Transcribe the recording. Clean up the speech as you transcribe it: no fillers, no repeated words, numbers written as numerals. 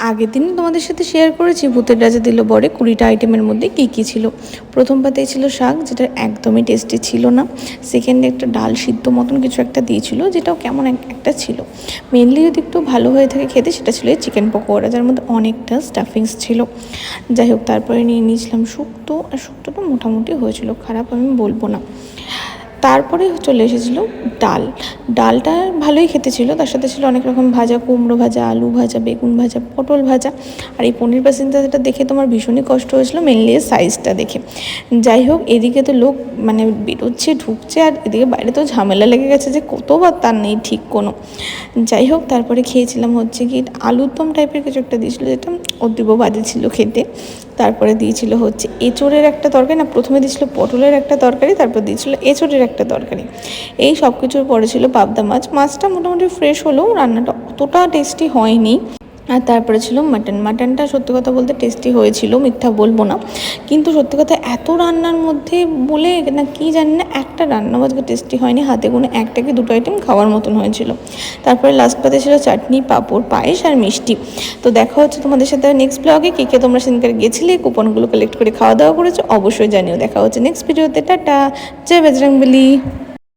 আগের দিন তোমাদের সাথে শেয়ার করেছি ভূতের রাজা দিল বরে 20টা আইটেমের মধ্যে কী কী ছিল। প্রথম পাতেই ছিল শাক, যেটা একদমই টেস্টি ছিল না। সেকেন্ডে একটা ডাল সিদ্ধ মতন কিছু একটা দিয়েছিল, যেটাও কেমন একটা ছিল। মেনলি যদি একটু ভালো হয়ে থাকে খেতে, সেটা ছিল চিকেন পকোড়া, যার মধ্যে অনেকটা স্টাফিংস ছিল। যাই হোক, তারপরে নিয়ে নিয়েছিলাম শুক্তো, আর শুক্তোটা মোটামুটি হয়েছিল, খারাপ আমি বলবো না। তারপরে চলে এসেছিলো ডালটা ভালোই খেতে ছিল, তার সাথে ছিল অনেক রকম ভাজা, কুমড়ো ভাজা, আলু ভাজা, বেগুন ভাজা, পটল ভাজা। আর এই পনির পাসিন্দাটা দেখে তোমার ভীষণই কষ্ট হয়েছিল, মেনলি এর সাইজটা দেখে। যাই হোক, এদিকে তো লোক মানে বেরোচ্ছে ঢুকছে, আর এদিকে বাইরে তো ঝামেলা লেগে গেছে যে কতবার তার নেই ঠিক কোনো। যাই হোক, তারপরে খেয়েছিলাম হচ্ছে কি আলুর দম টাইপের কিছু একটা দিয়েছিলো, যেটা অতীব বাজে ছিল খেতে। তারপরে দিয়েছিল হচ্ছে এঁচোড়ের একটা তরকারি, না প্রথমে দিয়েছিল পটলের একটা তরকারি, তারপর দিয়েছিল এঁচোড়ের একটা তরকারি। এই সব কিছুর পরে ছিল পাবদা মাছটা মোটামুটি ফ্রেশ হলেও রান্নাটা অতটা টেস্টি হয়নি। আর তারপরে ছিল মাটনটা সত্যি কথা বলতে টেস্টি হয়েছিল, মিথ্যা বলবো না। কিন্তু সত্যি কথা, এত রান্নার মধ্যে বলে না কি জানি না, একটা রান্না আজকে টেস্টি হয়নি, হাতে গুনে একটা কি দুটো আইটেম খাওয়ার মতন হয়েছিল। তারপরে লাস্ট পাতে ছিল চাটনি, পাঁপড়, পায়েস আর মিষ্টি। তো দেখা হচ্ছে তোমাদের সাথে নেক্সট ব্লগে। কে তোমরা সেদিনকার গেছিলে, কুপনগুলো কালেক্ট করে খাওয়া দাওয়া করেছো অবশ্যই জানিও। দেখা হচ্ছে নেক্সট ভিডিওতে। টাটা, জয় বজরংবলী।